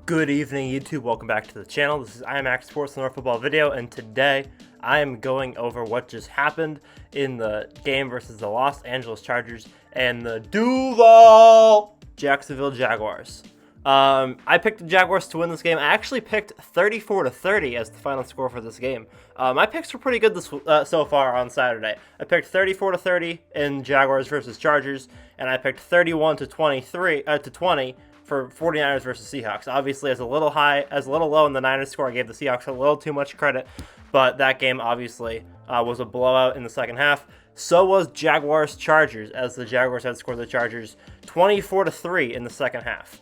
Good evening, YouTube. Welcome back to the channel. This is IMAX Sports North Football video, and today I am going over what just happened in the game versus the Los Angeles Chargers and the Duval Jacksonville Jaguars. I picked the Jaguars to win this game. I actually picked 34-30 as the final score for this game. My picks were pretty good so far on Saturday. I picked 34-30 in Jaguars versus Chargers, and I picked 31-20 for 49ers versus Seahawks. Obviously, as a little low in the Niners score, I gave the Seahawks a little too much credit, but that game obviously was a blowout in the second half. So was Jaguars-Chargers, as the Jaguars had scored the Chargers 24-3 in the second half.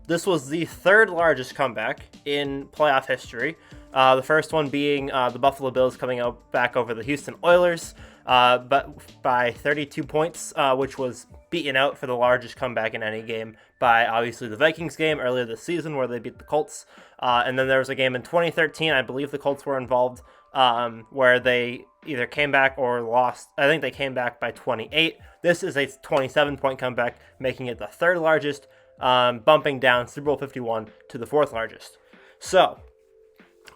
This was the third largest comeback in playoff history. The first one being the Buffalo Bills coming back over the Houston Oilers, but by 32 points, which was beaten out for the largest comeback in any game by obviously the Vikings game earlier this season where they beat the Colts. And then there was a game in 2013, I believe the Colts were involved, where they either came back or lost. I think they came back by 28. This is a 27-point comeback, making it the third largest, bumping down Super Bowl 51 to the fourth largest. So,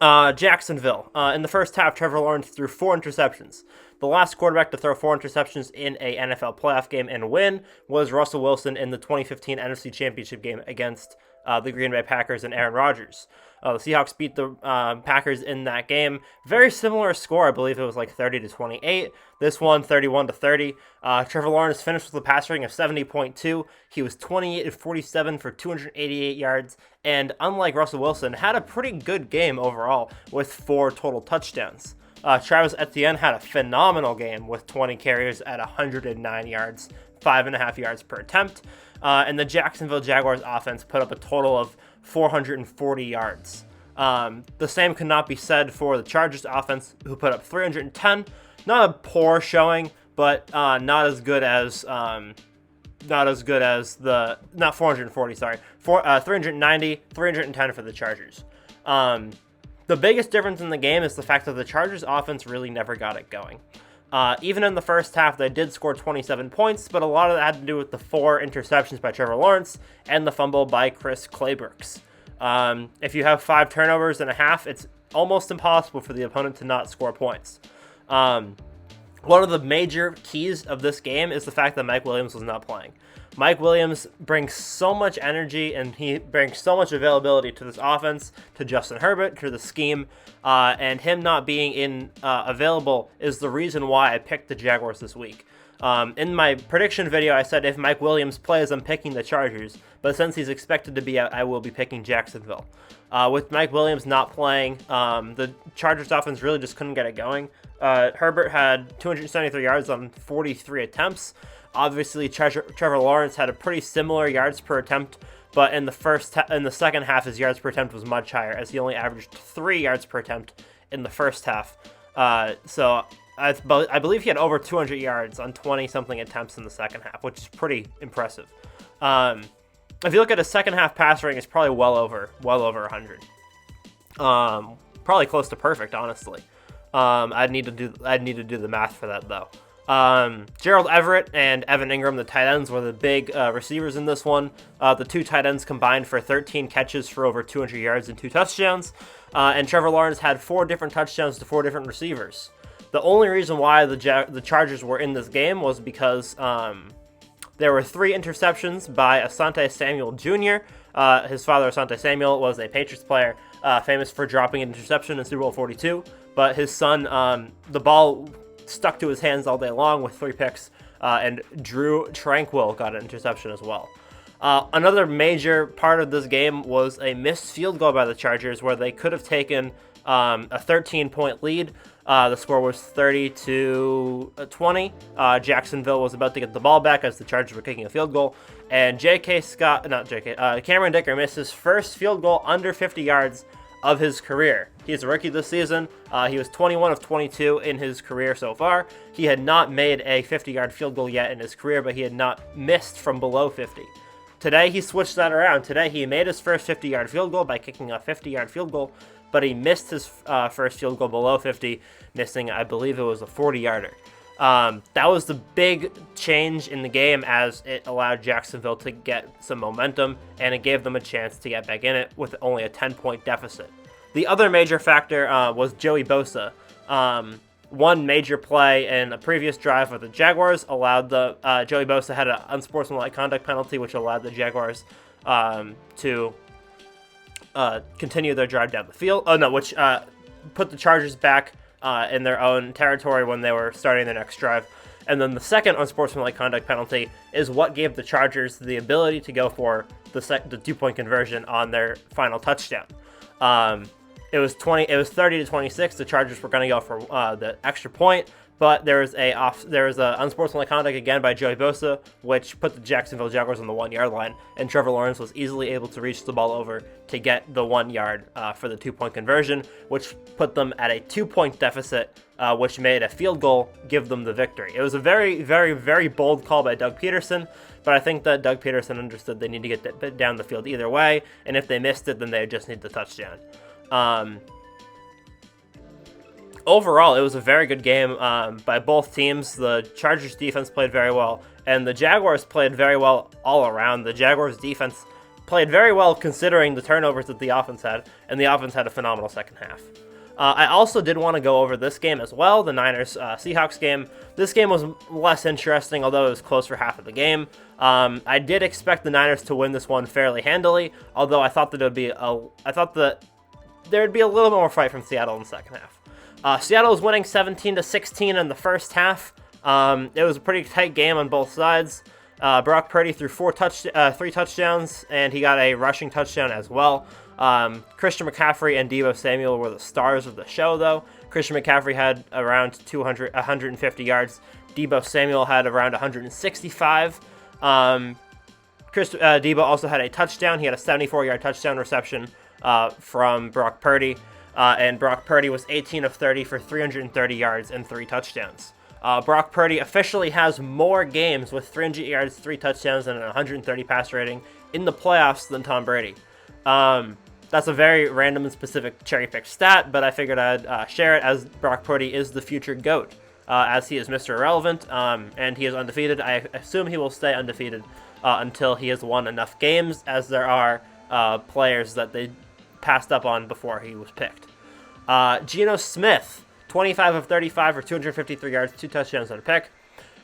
Jacksonville. In the first half, Trevor Lawrence threw 4 interceptions. The last quarterback to throw 4 interceptions in a NFL playoff game and win was Russell Wilson in the 2015 NFC Championship game against the Green Bay Packers and Aaron Rodgers. The Seahawks beat the Packers in that game. Very similar score. I believe it was like 30-28. This one, 31-30. Trevor Lawrence finished with a pass rating of 70.2. He was 28-47 for 288 yards. And unlike Russell Wilson, had a pretty good game overall with 4 total touchdowns. Travis Etienne had a phenomenal game with 20 carries at 109 yards, 5.5 yards per attempt. And the Jacksonville Jaguars offense put up a total of 440 yards. The same could not be said for the Chargers offense, who put up 310. Not a poor showing, but not as good as 440. Sorry, 390, 310 for the Chargers. The biggest difference in the game is the fact that the Chargers offense really never got it going. Even in the first half, they did score 27 points, but a lot of that had to do with the 4 interceptions by Trevor Lawrence and the fumble by Chris Claybrooks. If you have 5 turnovers in a half, it's almost impossible for the opponent to not score points. One of the major keys of this game is the fact that Mike Williams was not playing. Mike Williams brings so much energy and he brings so much availability to this offense, to Justin Herbert, to the scheme, and him not being available is the reason why I picked the Jaguars this week. In my prediction video, I said if Mike Williams plays, I'm picking the Chargers, but since he's expected to be out, I will be picking Jacksonville. With Mike Williams not playing, the Chargers offense really just couldn't get it going. Herbert had 273 yards on 43 attempts. Obviously, Trevor Lawrence had a pretty similar yards per attempt, but in the second half, his yards per attempt was much higher, as he only averaged 3 yards per attempt in the first half. So I believe he had over 200 yards on 20-something attempts in the second half, which is pretty impressive. If you look at his second half pass rating, it's probably well over 100. Probably close to perfect, honestly. I'd need to do the math for that though. Gerald Everett and Evan Ingram, the tight ends, were the big receivers in this one. The 2 tight ends combined for 13 catches for over 200 yards and 2 touchdowns. And Trevor Lawrence had 4 different touchdowns to 4 different receivers. The only reason why the Chargers were in this game was because there were 3 interceptions by Asante Samuel Jr. His father, Asante Samuel, was a Patriots player, famous for dropping an interception in Super Bowl 42. But his son, the ball stuck to his hands all day long with 3 picks, and Drew Tranquill got an interception as well. Another major part of this game was a missed field goal by the Chargers where they could have taken a 13-point lead. The score was 30-20. Jacksonville was about to get the ball back as the Chargers were kicking a field goal, and Cameron Dicker missed his first field goal under 50 yards of his career. He's a rookie this season. He was 21 of 22 in his career so far. He had not made a 50-yard field goal yet in his career, but he had not missed from below 50. Today, he switched that around. Today, he made his first 50-yard field goal by kicking a 50-yard field goal, but he missed his first field goal below 50, missing, I believe it was a 40-yarder. That was the big change in the game, as it allowed Jacksonville to get some momentum, and it gave them a chance to get back in it with only a 10-point deficit. The other major factor was Joey Bosa. One major play in a previous drive with the Jaguars allowed the Joey Bosa had an unsportsmanlike conduct penalty, which allowed the Jaguars to continue their drive down the field. Which put the Chargers back in their own territory when they were starting their next drive. And then the second unsportsmanlike conduct penalty is what gave the Chargers the ability to go for the 2-point conversion on their final touchdown. It was 30-26. The Chargers were going to go for the extra point, but there was a unsportsmanlike conduct again by Joey Bosa, which put the Jacksonville Jaguars on the 1-yard line, and Trevor Lawrence was easily able to reach the ball over to get the 1 yard for the 2-point conversion, which put them at a 2-point deficit, which made a field goal give them the victory. It was a very, very, very bold call by Doug Peterson, but I think that Doug Peterson understood they need to get down the field either way, and if they missed it, then they just need the touchdown. Overall, it was a very good game by both teams. The Chargers defense played very well, and the Jaguars played very well all around. The Jaguars defense played very well considering the turnovers that the offense had, and the offense had a phenomenal second half. I also did want to go over this game as well, the Niners-Seahawks game. This game was less interesting, although it was close for half of the game. I did expect the Niners to win this one fairly handily, although I thought that there'd be a little bit more fight from Seattle in the second half. Seattle was winning 17-16 in the first half. It was a pretty tight game on both sides. Brock Purdy threw 3 touchdowns, and he got a rushing touchdown as well. Christian McCaffrey and Deebo Samuel were the stars of the show, though. Christian McCaffrey had around 150 yards. Deebo Samuel had around 165. Deebo also had a touchdown. He had a 74-yard touchdown reception from Brock Purdy. And Brock Purdy was 18 of 30 for 330 yards and 3 touchdowns. Brock Purdy officially has more games with 300 yards, 3 touchdowns, and a 130 pass rating in the playoffs than Tom Brady. That's a very random and specific cherry-picked stat, but I figured I'd share it, as Brock Purdy is the future GOAT, as he is Mr. Irrelevant, and he is undefeated. I assume he will stay undefeated until he has won enough games, as there are players that they passed up on before he was picked. Geno Smith, 25 of 35 for 253 yards, 2 touchdowns and a pick.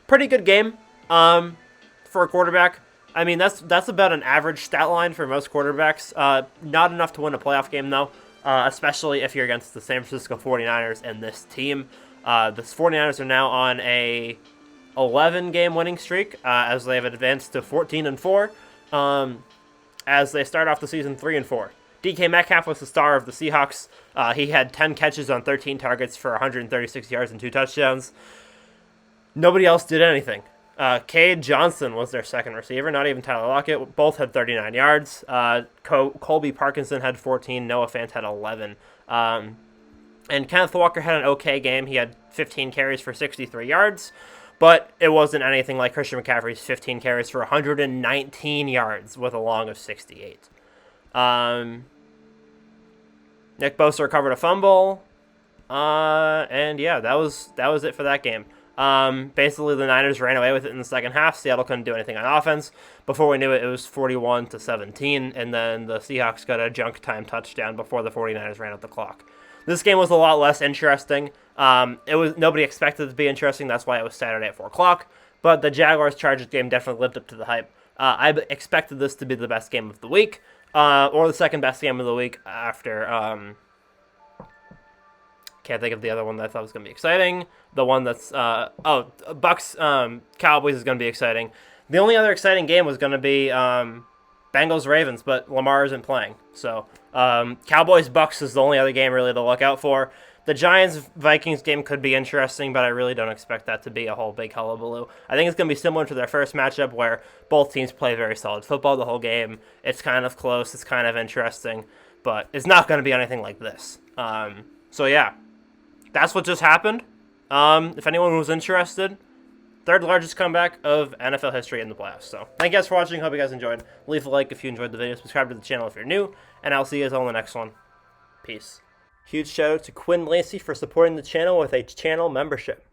Pretty good game for a quarterback. I mean, that's about an average stat line for most quarterbacks. Not enough to win a playoff game, though, especially if you're against the San Francisco 49ers and this team. The 49ers are now on a 11-game winning streak, as they have advanced to 14-4, as they start off the season 3-4. DK Metcalf was the star of the Seahawks. He had 10 catches on 13 targets for 136 yards and 2 touchdowns. Nobody else did anything. Cade Johnson was their second receiver, not even Tyler Lockett. Both had 39 yards. Colby Parkinson had 14. Noah Fant had 11. And Kenneth Walker had an okay game. He had 15 carries for 63 yards. But it wasn't anything like Christian McCaffrey's 15 carries for 119 yards with a long of 68. Nick Bosa recovered a fumble, and yeah, that was it for that game. Basically, the Niners ran away with it in the second half. Seattle couldn't do anything on offense. Before we knew it, it was 41-17, and then the Seahawks got a junk time touchdown before the 49ers ran out the clock. This game was a lot less interesting. Nobody expected it to be interesting. That's why it was Saturday at 4 o'clock. But the Jaguars-Chargers game definitely lived up to the hype. I expected this to be the best game of the week. Or the second best game of the week after, can't think of the other one that I thought was going to be exciting. The one that's, Bucks, Cowboys is going to be exciting. The only other exciting game was going to be, Bengals, Ravens, but Lamar isn't playing. So, Cowboys, Bucks is the only other game really to look out for. The Giants-Vikings game could be interesting, but I really don't expect that to be a whole big hullabaloo. I think it's going to be similar to their first matchup, where both teams play very solid football the whole game. It's kind of close. It's kind of interesting, but it's not going to be anything like this. So, yeah, that's what just happened. If anyone was interested, third largest comeback of NFL history in the playoffs. So, thank you guys for watching. Hope you guys enjoyed. Leave a like if you enjoyed the video. Subscribe to the channel if you're new, and I'll see you guys on the next one. Peace. Huge shout out to Quinn Lacey for supporting the channel with a channel membership.